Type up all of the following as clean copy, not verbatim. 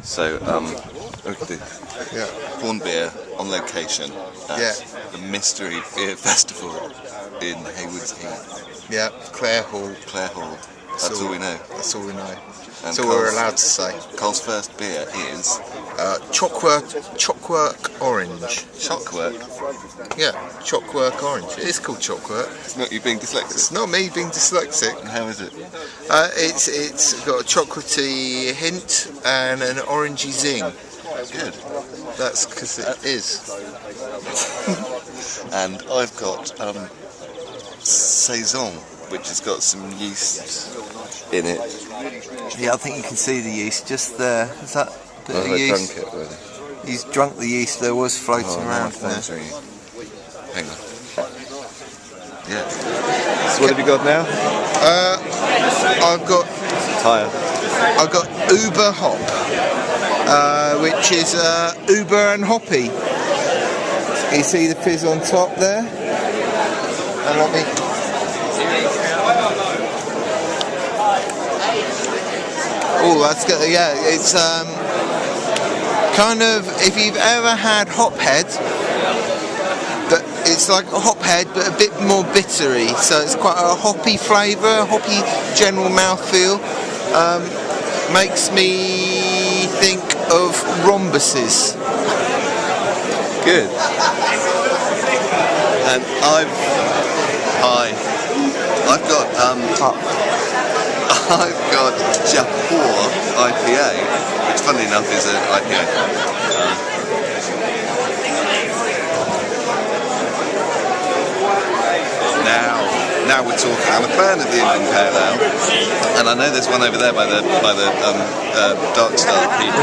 So, PornBeer on location at the Mystery Beer Festival in Haywards Heath. Yeah, Clare Hall. Clare Hall. That's all we know. That's all we know. And That's all we're allowed to say. Cole's first beer is Chockwork Orange. Chockwork. Yeah, Chockwork Orange. It is called Chockwork. It's not you being dyslexic. It's not me being dyslexic. And how is it? It's got a chocolatey hint and an orangey zing. Good. That's because it is. And I've got Saison, which has got some yeast in it. Yeah, I think you can see the yeast just there. Is that bit of yeast? Drunk it, really. He's drunk the yeast. There was floating around there. Hang on. Yeah. So what have you got now? I've got Tyre. I've got Uber Hop, which is Uber and Hoppy. You see the fizz on top there? And let me. Oh, that's good. Yeah, it's kind of, if you've ever had Hophead, but it's like a Hophead but a bit more bittery, so it's quite a hoppy flavour, hoppy general mouthfeel. Makes me think of rhombuses. Good. And I've got Japor IPA, which funnily enough is an IPA. Now we're talking. I'm a fan of the Indian Pale Ale, and I know there's one over there by the Dark Star people,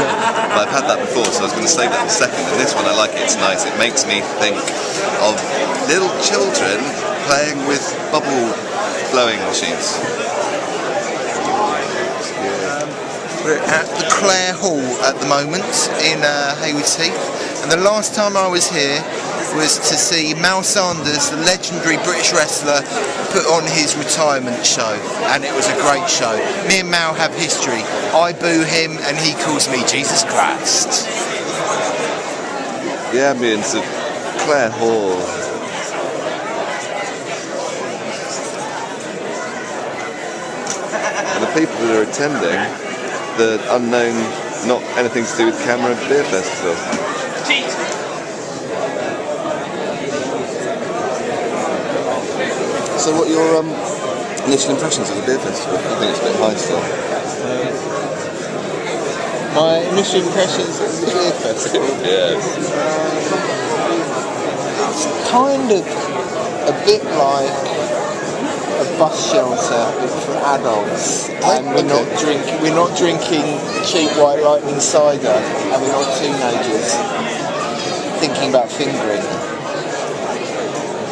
but I've had that before, so I was going to say that in a second. And this one I like it. It's nice. It makes me think of little children playing with bubble blowing machines. We're at the Clare Hall at the moment in Haywards Heath, and the last time I was here was to see Mal Sanders, the legendary British wrestler, put on his retirement show, and it was a great show. Me and Mal have history. I boo him and he calls me Jesus Christ. The ambience of Clare Hall. And the people that are attending the unknown, not anything to do with Camera Beer Festival. So what are your initial impressions of the beer festival? I think it's a bit high still. My initial impressions of the beer festival? Yes. It's kind of a bit like a bus shelter for adults, and we're not drinking cheap White Lightning cider, and we're not teenagers thinking about fingering.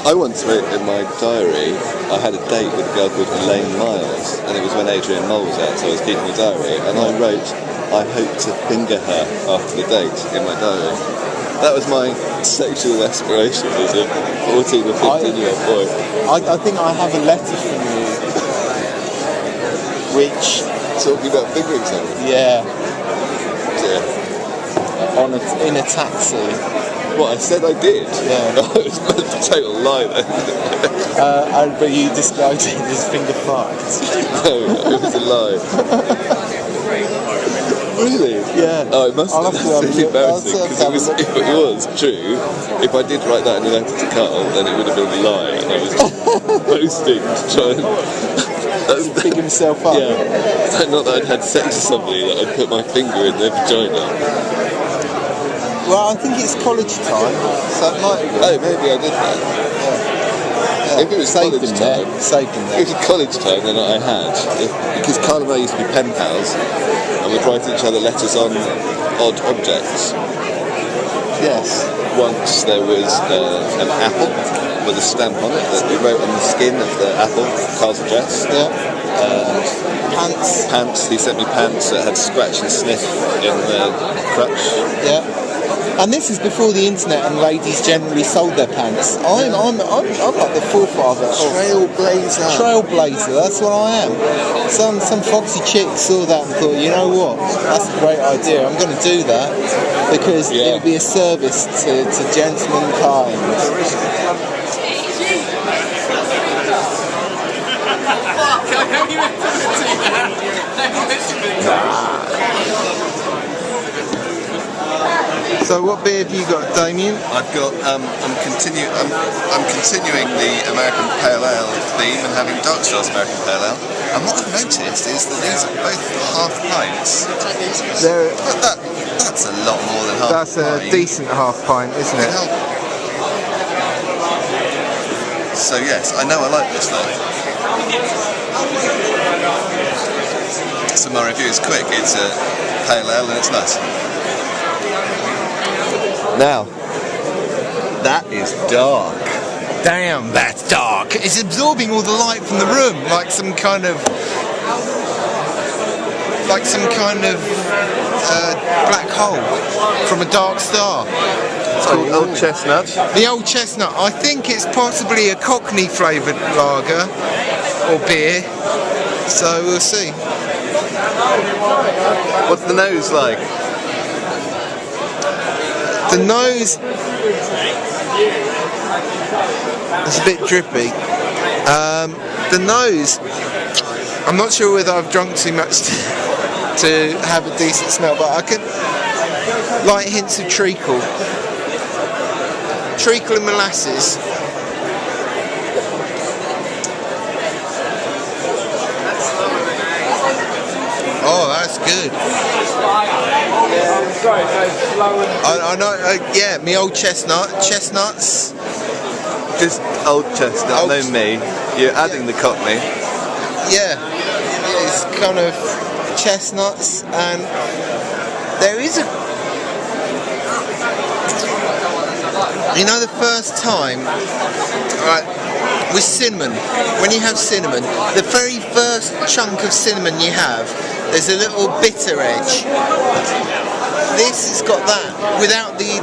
I once wrote in my diary, I had a date with a girl called Elaine Miles, and it was when Adrian Mole was out, so I was keeping a diary, and I wrote, I hope to finger her after the date in my diary. That was my sexual aspiration as a 14 or 15-year-old boy. I think I have a letter from you, which... Talking about fingering someone? Yeah. Yeah. In a taxi. What, I said I did? Yeah. Oh, it was a total lie then. But you described it as finger fucked. No, it was a lie. Really? Yeah. Oh, it must have been really embarrassing, because if it was true, if I did write that in a letter to Carl, then it would have been a lie, and I was boasting to try and... Big himself up. Yeah. Not that I'd had sex with somebody, that I'd put my finger in their vagina. Well, I think it's college time, so it might be. Oh, maybe I did that. Yeah. If it was college time, if it was college time, then I had. Because Carl and I used to be pen pals, and we'd write each other letters on odd objects. Yes. Once there was an apple with a stamp on it that we wrote on the skin of the apple, Carl's address. Yeah. Pants. Pants. He sent me pants that had scratch and sniff in the crutch. Yeah. And this is before the internet and ladies generally sold their pants. I'm like the forefather of Trailblazer, that's what I am. Some foxy chick saw that and thought, you know what, that's a great idea, I'm going to do that because it would be a service to gentlemankind. So what beer have you got, Damian? I've got. I'm continuing the American Pale Ale theme and having Dark Star's American Pale Ale. And what I've noticed is that these are both half pints. But that's a lot more than half. That's a decent half pint, isn't it? So yes, I know I like this though. So my review is quick. It's a pale ale and it's nice. Now, that is dark. Damn, that's dark. It's absorbing all the light from the room, like some kind of black hole from a dark star. Old chestnut. The old chestnut. I think it's possibly a Cockney flavoured lager or beer. So we'll see. What's the nose like? The nose is a bit drippy. The nose, I'm not sure whether I've drunk too much to have a decent smell, but I can light hints of treacle and molasses. Oh, that's good. I know, yeah, me old chestnuts. Just old chestnut, no me. You're adding the Cockney. Yeah, it's kind of chestnuts, and there is a... You know, the first time, right, with cinnamon, when you have cinnamon, the very first chunk of cinnamon you have, there's a little bitter edge. This has got that without the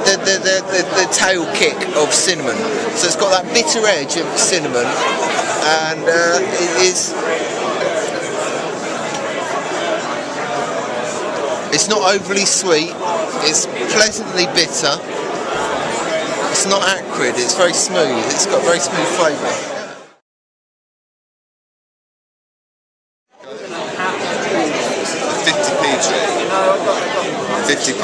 tail kick of cinnamon. So it's got that bitter edge of cinnamon, and it is. It's not overly sweet. It's pleasantly bitter. It's not acrid. It's very smooth. It's got very smooth flavour. 50p. 50p.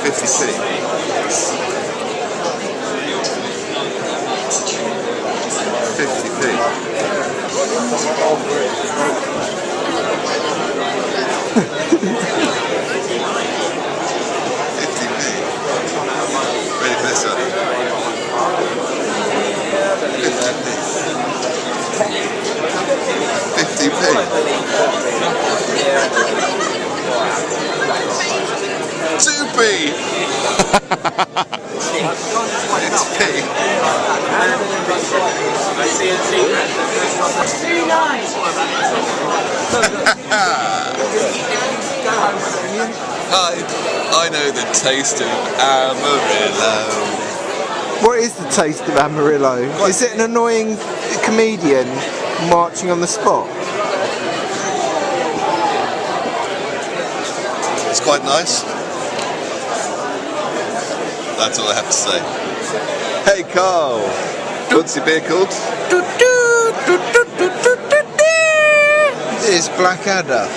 50p. 50p. Ready for this one? 50p. 2p. It's p. I know the taste of Amarillo. What is the taste of Amarillo? Is it an annoying comedian marching on the spot? It's quite nice. That's all I have to say. Hey Carl, what's your beer called? It's Blackadder.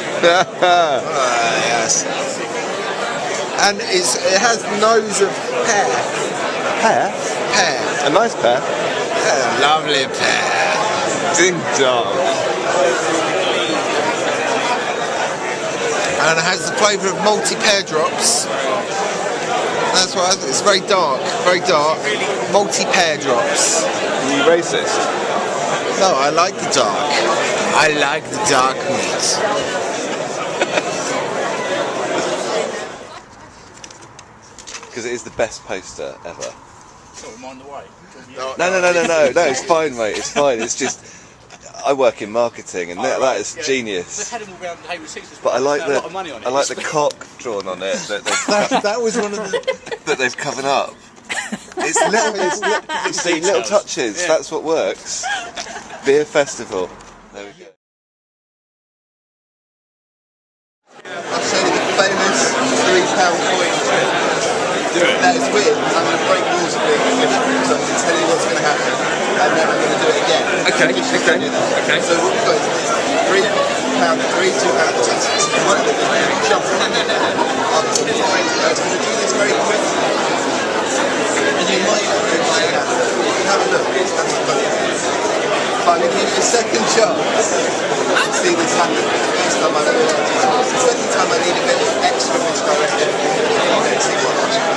Yes. And it has nose of pear. Pear? Pear. A nice pear. A lovely pear. Ding dong. And it has the flavour of malty pear drops. That's what it's very dark, malty pear drops. Are you racist? No, I like the dark. I like the dark meat. Because it is the best poster ever. Oh, mind the way. No, it's fine, mate. It's fine. It's just I work in marketing, and that is genius. But I like the cock drawn on it that was one of the that they've covered up. It's little touches. Yeah. That's what works. Beer festival. There we go. I'll show you the famous £3 coin trick. That is weird, because I'm going to break rules of being a magician, so I'm going to tell you what's going to happen, and then I'm going to do it again. Okay. So what we've got is £3, £2, one of them is jump up to the crazy birds, because I do this very quickly. And you might not really see that. You can have a look, it's funny. But I'm going to give you a second chance to see this happen. First time I've ever done it. The second time I need a bit of extra misdirection.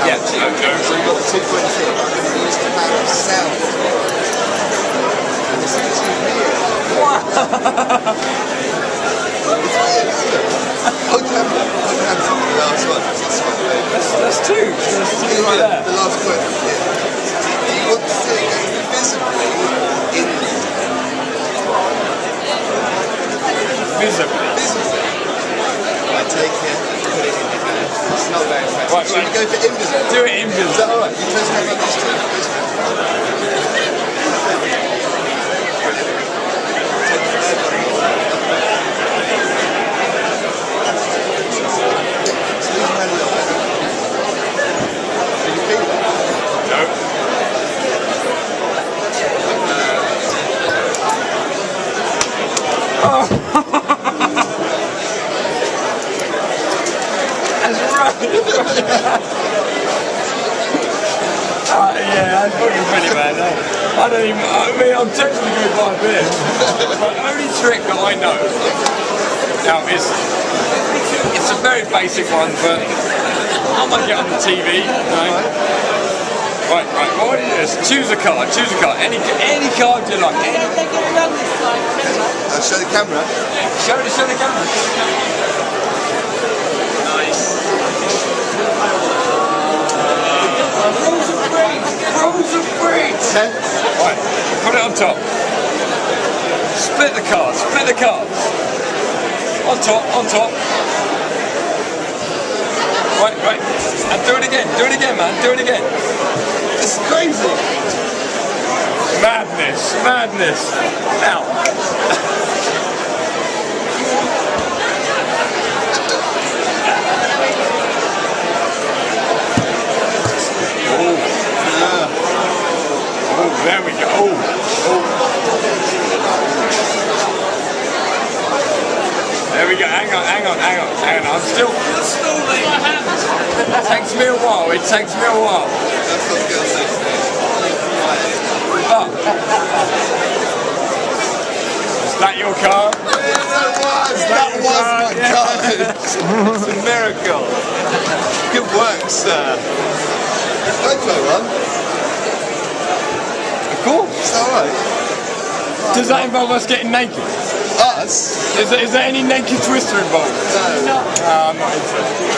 Yeah. So we've got the 2 points here. I'm going to use the power of sound. And as soon as you hear it, it's weird, isn't it? Hold your hands up for the last one. That's two. Right there. The last point. Yeah. Do you want to see it going visibly in Visibly. I take it and put it in your hand. It's not very fancy. Right, Should we go for invisible? Do it invisible. Is that alright? You first have on this too. Squeeze your hand a little bit. Can you feel that? No. Yeah, that's fucking pretty bad. I'm tempted to go buy a beer. The only trick that I know now is it's a very basic one, but I might get on the TV. Right. What do you do? Choose a card. Any card you like. I'll show the camera. Show the camera. Nice. Rules of three. Right, put it on top. Split the cards. On top. Right. And do it again, man. Do it again. It's crazy. Madness. Now. There we go. There we go. Hang on. I'm still It takes me a while. That's what girls say. Is that your car? That was my card. It's a miracle. Good work, sir. Can I try one? Of course. It's alright. Does that involve us getting naked? Us? Is there any naked twister involved? No. I'm not interested.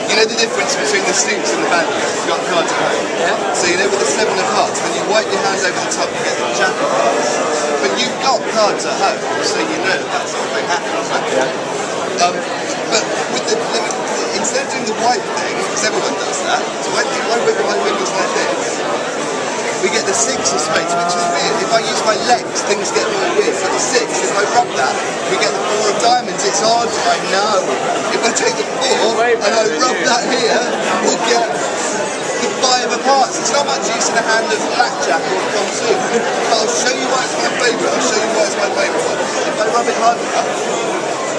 You know the difference between the suits and the badges? You've got cards at home. Yeah. So you know with the 7 of hearts, when you wipe your hands over the top, you get the jack of hearts. But you've got cards at home, so you know that sort of thing happens. But with the instead of doing the white thing, because everyone does that, so when I put my fingers like this, we get the 6 of spades, which is weird. If I use my legs, things get more weird. So the 6, if I rub that, we get the 4 of diamonds. It's odd, I know. If I take the 4 and I rub that here, we'll get the 5 of hearts. It's not much use in a hand of blackjack or Kung-Fu. But I'll show you why it's my favourite. one. If I rub it hard enough,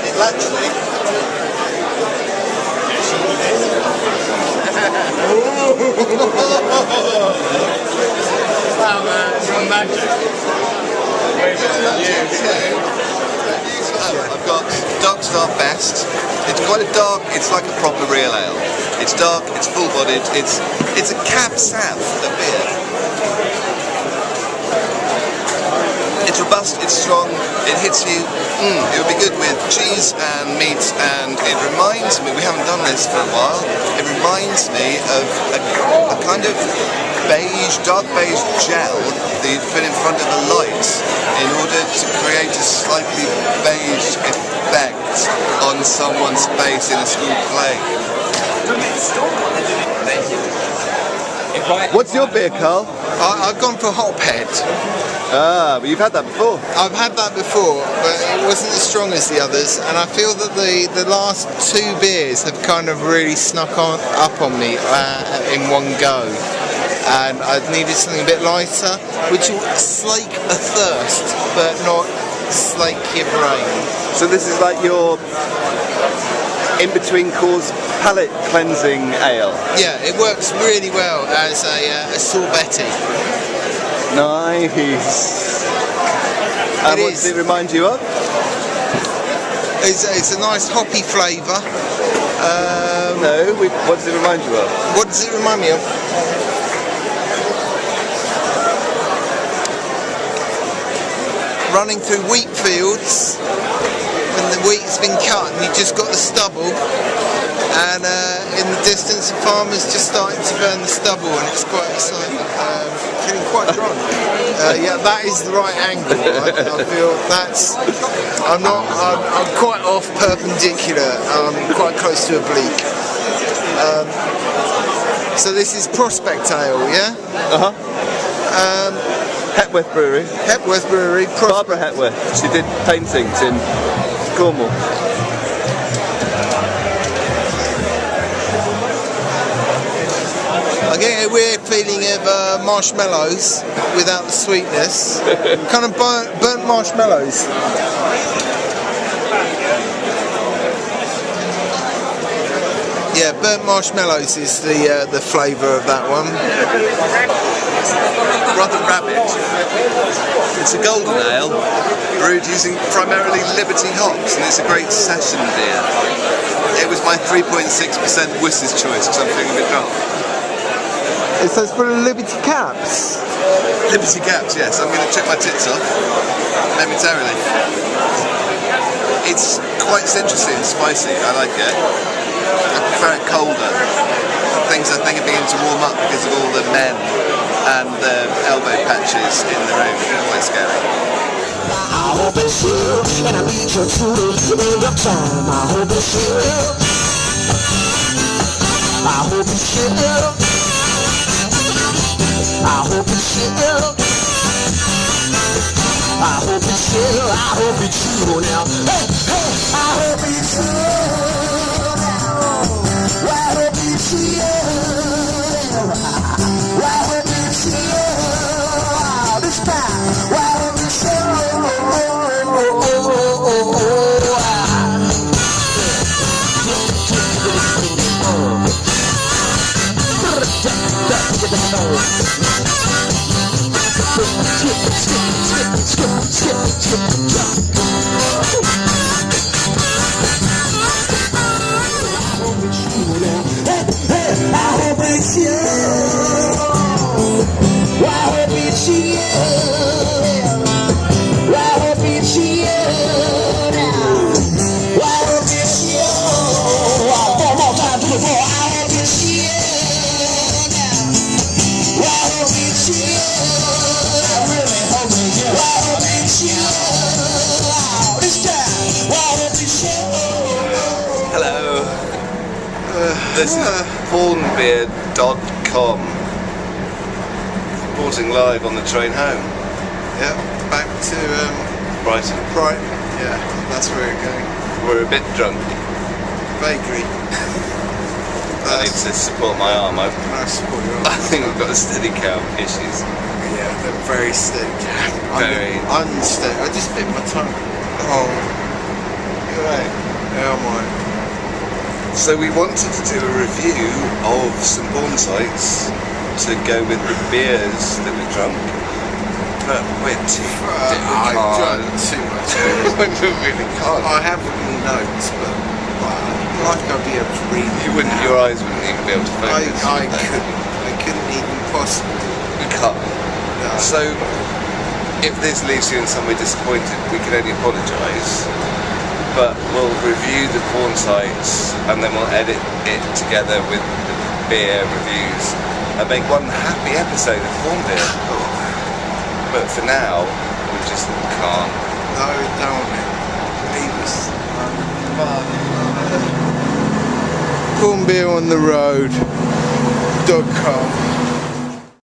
it'll actually... Wow, man, it's your magic. I've got Dark Star Best. It's quite a dark, it's like a proper real ale. It's dark, it's full-bodied, it's a cab sav of beer. It's robust, it's strong, it hits you. It would be good with cheese and meat, and it reminds me, we haven't done this for a while, it reminds me of a kind of dark beige gel that you'd put in front of the light in order to create a slightly beige effect on someone's face in a school play. What's your beer, Carl? I've gone for Hophead. Ah, but you've had that before. I've had that before, but it wasn't as strong as the others, and I feel that the last two beers have kind of really snuck up on me in one go, and I needed something a bit lighter, which will slake a thirst, but not slake your brain. So this is like your in-between course palate cleansing ale. Yeah, it works really well as a sorbetty. Nice. And what does it remind you of? It's a nice hoppy flavour. No, what does it remind you of? What does it remind me of? Running through wheat fields when the wheat's been cut and you've just got the stubble, and in the distance the farmer's just starting to burn the stubble, and it's quite exciting. Feeling quite drunk. Yeah, that is the right angle. I feel that's. I'm quite off perpendicular. I'm quite close to oblique. So this is Prospect Ale, yeah? Hepworth Brewery. Hepworth Brewery. Barbara Hepworth. She did paintings in Cornwall. I get a weird feeling of marshmallows without the sweetness. Kind of burnt marshmallows. Yeah, burnt marshmallows is the flavour of that one. Brother Rabbit. It's a golden ale brewed using primarily Liberty hops, and it's a great session beer. It was my 3.6% Wiss's choice because I'm feeling a bit drunk. It says for Liberty caps. Liberty caps, yes. I'm going to check my tits off momentarily. It's quite citrusy and spicy. I like it. I prefer it colder. Things I think are beginning to warm up because of all the men and the elbow patches in the room. Quite scary. I hope it's you, and I need you to live your time. I hope it's you. I hope it's you. I hope it's you. I hope it's you. I hope it's you now. Hey, hey, I hope it's you now. I hope it's you. I hope it's you. This time, I hope it's you. Hello. This is PornBeer.com. Reporting live on the train home. Yeah, back to Brighton. Brighton. Yeah, that's where we're going. We're a bit drunk. Vaguely. I need to support my arm. Can I support your arm? I think we've got a steady cam issues. Yeah, they're very steady. Very. Unsteady. I just bit my tongue. Oh. You're right. Yeah, I'm right. So we wanted to do a review of some porn sites to go with the beers that we've drunk, but we're too I've drunk too much. we really can't. I have written notes, but like I'd be able to read. You wouldn't. now. Your eyes wouldn't even be able to focus. I couldn't. I couldn't even possibly. We can't. No. So if this leaves you in some way disappointed, we can only apologise. But we'll review the porn sites and then we'll edit it together with the beer reviews and make one happy episode of PornBeer. But for now, we just can't. No, don't. Leave us. PornBeerOnTheRoad.com